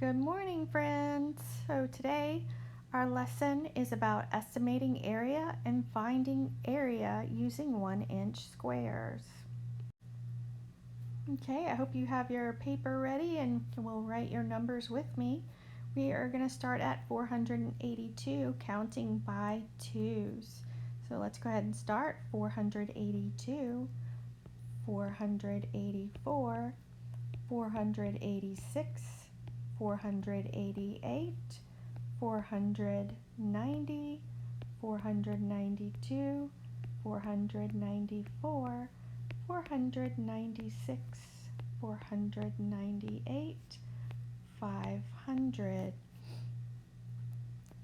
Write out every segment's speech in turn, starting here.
Good morning, friends. So today our lesson is about estimating area and finding area using 1-inch squares. Okay, I hope you have your paper ready and will write your numbers with me. We are going to start at 482, counting by twos. So let's go ahead and start. 482, 484, 486, 488, 490, 492, 494, 496, 498, 500,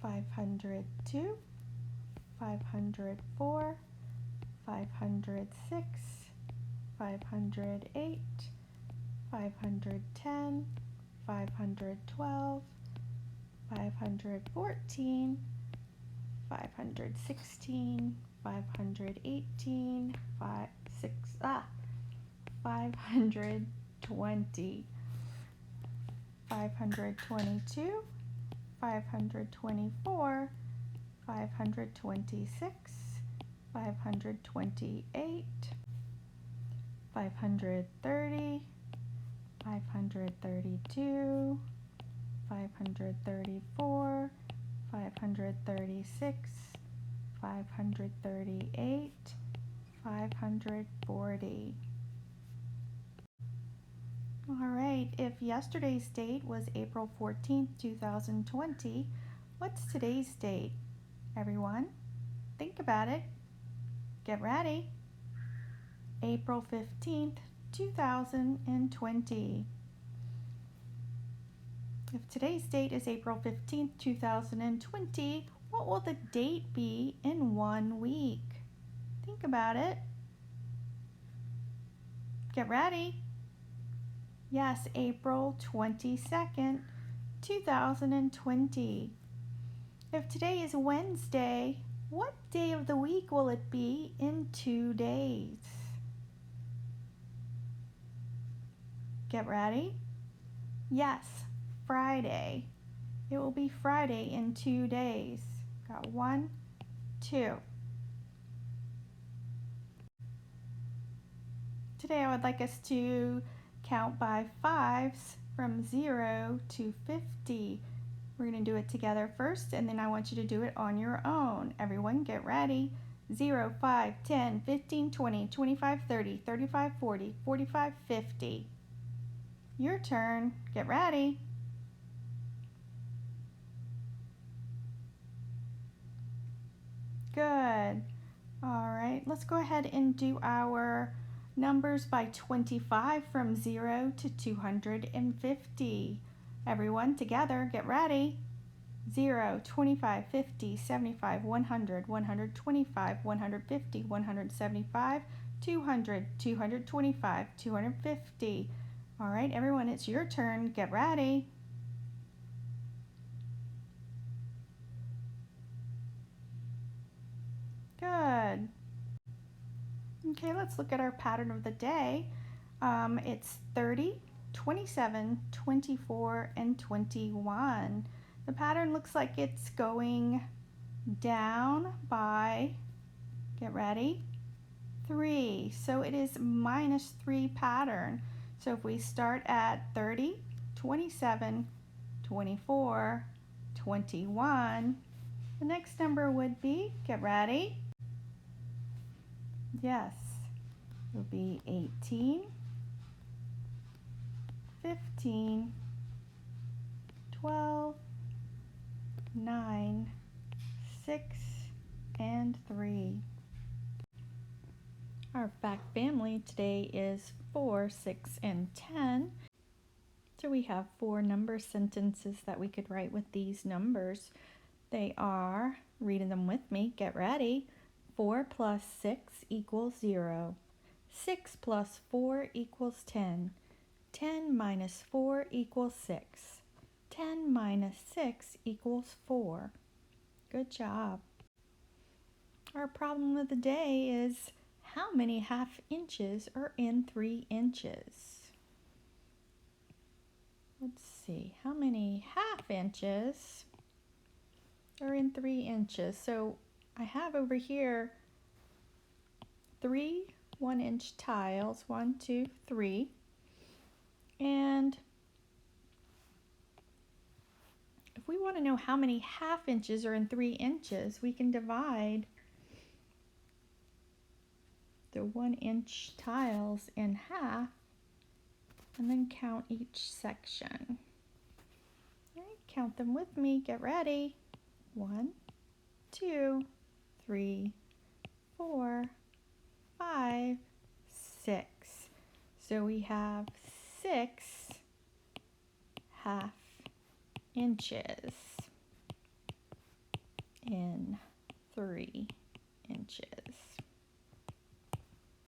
502, 504, 506, 508, 510, 512, 514, 516, 518, 520, 522, 524, 526, 528, 530, 532, 534, 536, 538, 540. All right, if yesterday's date was April 14th, 2020, what's today's date? Everyone, think about it. Get ready. April 15th, 2020. If today's date is April 15th, 2020, what will the date be in 1 week? Think about it. Get ready. Yes, April 22nd, 2020. If today is Wednesday, what day of the week will it be in 2 days? Get ready. Yes, Friday. It will be Friday in 2 days. Got 1, 2. Today I would like us to count by fives from 0 to 50. We're going to do it together first, and then I want you to do it on your own. Everyone get ready. 0, 5, 10, 15, 20, 25, 30, 35, 40, 45, 50. Your turn. Get ready. Good. All right, let's go ahead and do our numbers by 25 from 0 to 250. Everyone together, get ready. 0, 25, 50, 75, 100, 125, 150, 175, 200, 225, 250. All right, everyone, it's your turn. Get ready. Good. Okay, let's look at our pattern of the day. It's 30, 27, 24, and 21. The pattern looks like it's going down by, get ready, 3. So it is -3 pattern. So if we start at 30, 27, 24, 21, the next number would be, get ready, yes, it would be 18, 15, 12, 9, 6, and 3. Our fact family today is 4, 6, and 10. So we have 4 number sentences that we could write with these numbers. They are, reading them with me, get ready. 4 plus 6 equals 0. 6 plus 4 equals 10. 10 minus 4 equals 6. 10 minus 6 equals 4. Good job. Our problem of the day is, how many half inches are in 3 inches? let's see, how many half inches are in 3 inches? So I have over here 3 1-inch tiles, 1, 2, 3, and if we want to know how many half inches are in 3 inches, we can divide the 1-inch tiles in half and then count each section. All right, count them with me. Get ready. 1, 2, 3, 4, 5, 6. So we have 6 half inches in 3 inches.